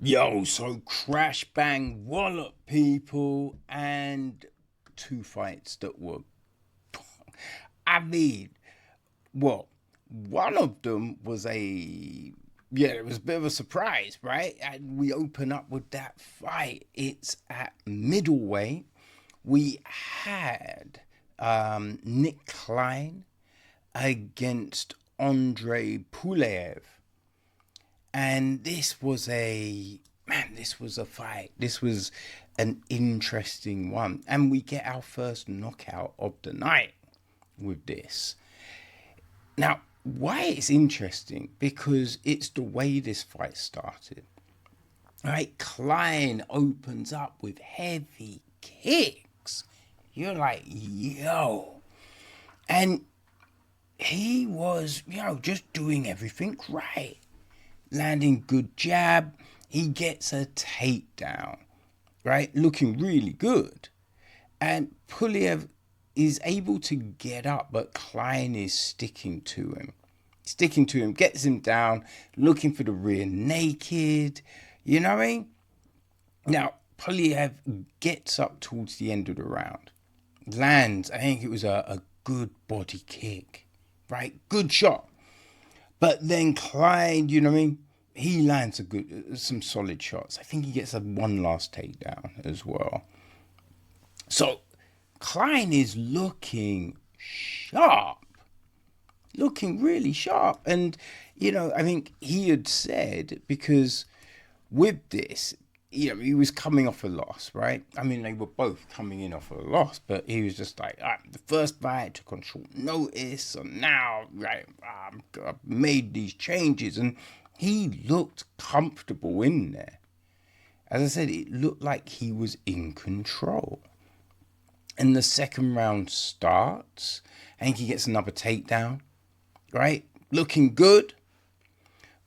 Yo, so crash bang wallop people and two fights that were I mean, well, one of them was it was a bit of a surprise, right? And we open up with that fight. It's at middleweight. We had Nick Klein against Andrey Pulyaev. And this was a fight. This was an interesting one. And we get our first knockout of the night with this. Now, why it's interesting? Because it's the way this fight started. Right? Klein opens up with heavy kicks. You're like, yo. And he was, just doing everything right. Landing good jab. He gets a takedown, right? Looking really good. And Pulyaev is able to get up, but Klein is sticking to him. Gets him down, looking for the rear naked. You know what I mean? Now, Pulyaev gets up towards the end of the round. Lands, I think it was a good body kick, right? Good shot. But then Klein, you know what I mean? He lands some solid shots. I think he gets one last takedown as well. So Klein is looking sharp. Looking really sharp. And, I think he had said, because with this, he was coming off a loss, right? I mean, they were both coming in off a loss, but he was just like, the first fight took on short notice, and now, right, I've made these changes, and he looked comfortable in there. As I said, it looked like he was in control. And the second round starts, I think he gets another takedown, right? Looking good.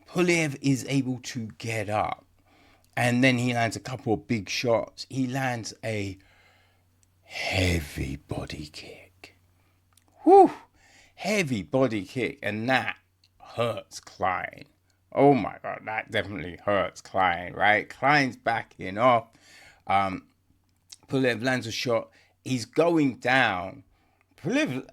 Pulyaev is able to get up. And then he lands a couple of big shots. He lands a heavy body kick. Whew! Heavy body kick. And that hurts Klein. Oh my God, that definitely hurts Klein, right? Klein's backing off. Pulyaev lands a shot. He's going down. Pulyaev,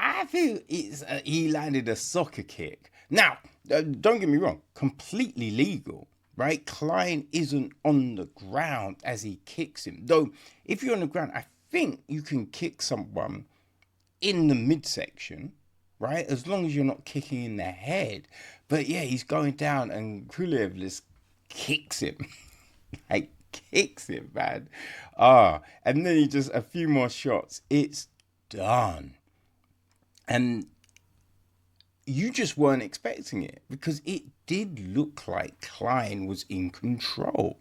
I feel he landed a soccer kick. Now, don't get me wrong, completely legal. Right? Klein isn't on the ground as he kicks him. Though, if you're on the ground, I think you can kick someone in the midsection, right? As long as you're not kicking in the head. But yeah, he's going down and Pulyaev just kicks him. Like, kicks him, man. And then he just, a few more shots. It's done. And you just weren't expecting it because it did look like Klein was in control,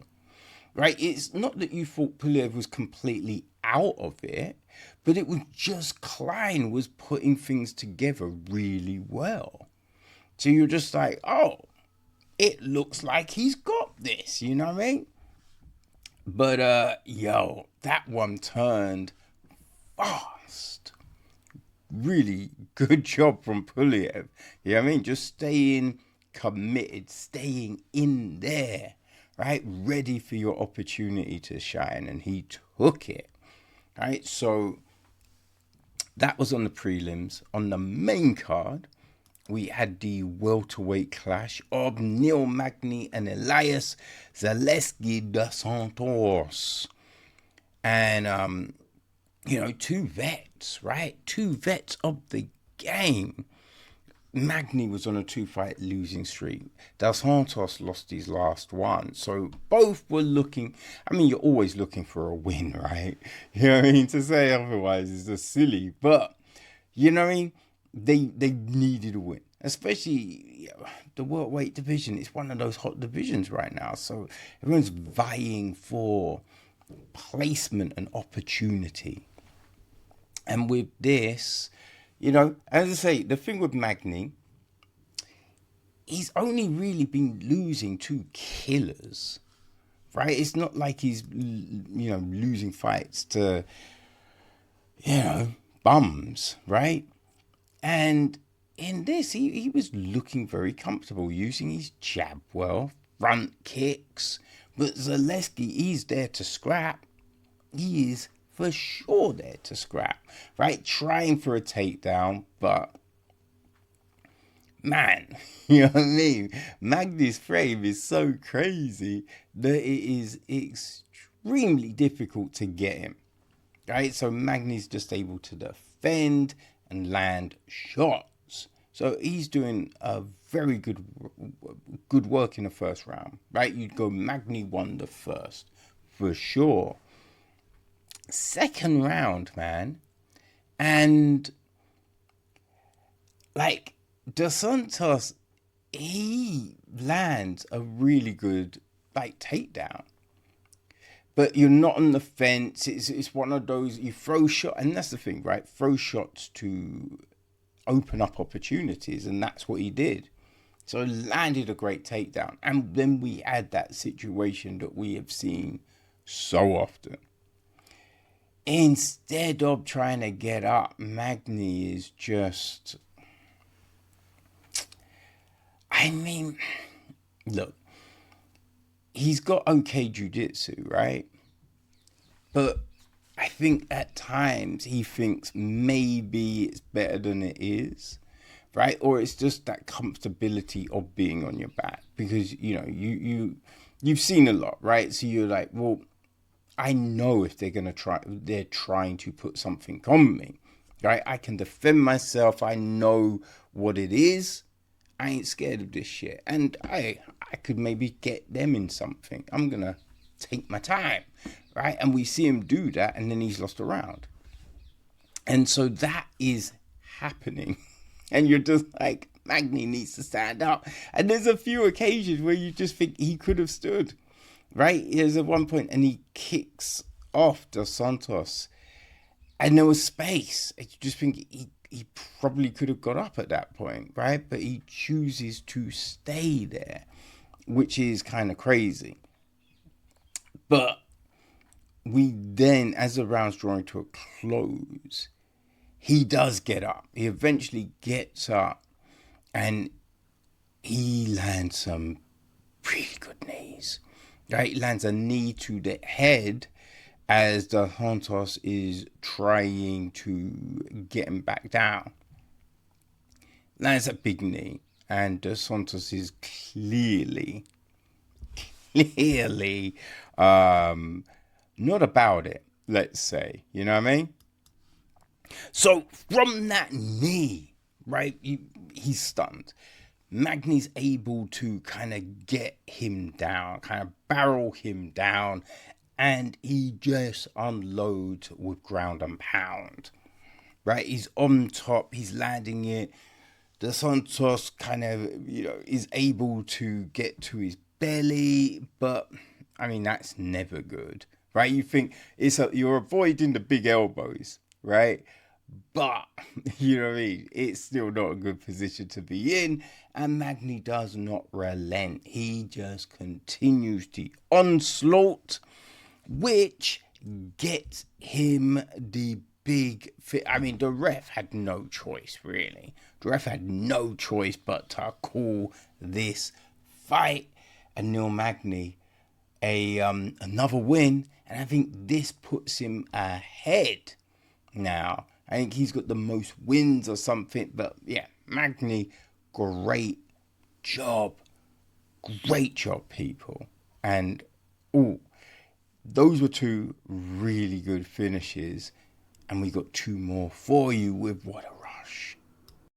right? It's not that you thought Pulyaev was completely out of it, but it was just Klein was putting things together really well. So you're just like, oh, it looks like he's got this, you know what I mean? But, that one turned fast. Really good job from Pulyaev. You know what I mean? Just staying committed, staying in there, right? Ready for your opportunity to shine. And he took it, right? So that was on the prelims. On the main card, we had the welterweight clash of Neil Magny and Zaleski de Santos. And, two vets, right? Two vets of the game. Magny was on a 2-fight losing streak. Dos Santos lost his last one. So both were looking, you're always looking for a win, right? You know what I mean? To say otherwise is just silly. But, you know what I mean? They needed a win. Especially the welterweight division. It's one of those hot divisions right now. So everyone's vying for placement and opportunity. And with this, as I say, the thing with Magny, he's only really been losing to killers, right? It's not like he's, losing fights to, bums, right? And in this, he was looking very comfortable, using his jab well, front kicks, But Zaleski, he's there to scrap. He is for sure there to scrap, right? Trying for a takedown, but man, you know what I mean? Magny's frame is so crazy that it is extremely difficult to get him, right? So Magny's just able to defend and land shots. So he's doing a very good work in the first round, right? You'd go Magny won the first for sure. Second round, man, and like Dos Santos, he lands a really good like takedown, but you're not on the fence. It's one of those you throw shot, and that's the thing, right? Throw shots to open up opportunities, and that's what he did. So landed a great takedown, and then we had that situation that we have seen so often. Instead of trying to get up, Magny is just... I mean, look, he's got okay jiu-jitsu, right? But I think at times he thinks maybe it's better than it is, right? Or it's just that comfortability of being on your back. Because, you know, you've seen a lot, right? So you're like, well, I know if they're trying to put something on me, right? I can defend myself. I know what it is. I ain't scared of this shit. And I could maybe get them in something. I'm going to take my time, right? And we see him do that, and then he's lost a round. And so that is happening. And you're just like, Magny needs to stand up. And there's a few occasions where you just think he could have stood. Right? There's at one point, and he kicks off Dos Santos, and there was space. I just think he probably could have got up at that point, right? But he chooses to stay there, which is kind of crazy. But we then, as the round's drawing to a close, he does get up. He eventually gets up, and he lands some really good knees. Right, he lands a knee to the head as Dos Santos is trying to get him back down. Lands a big knee, and Dos Santos is clearly not about it, let's say. You know what I mean? So from that knee, right, he's stunned. Magny's able to kind of get him down, kind of barrel him down, and he just unloads with ground and pound. Right? He's on top, he's landing it. Dos Santos kind of, you know, is able to get to his belly, but I mean, that's never good. Right? You think you're avoiding the big elbows, right? But, you know what I mean, it's still not a good position to be in, and Magny does not relent. He just continues the onslaught, which gets him the big fit. I mean, the ref had no choice, really. The ref had no choice but to call this fight, and Neil Magny another win, and I think this puts him ahead now. I think he's got the most wins or something. But yeah, Magny, great job. Great job, people. And those were two really good finishes. And we got two more for you with What a Rush.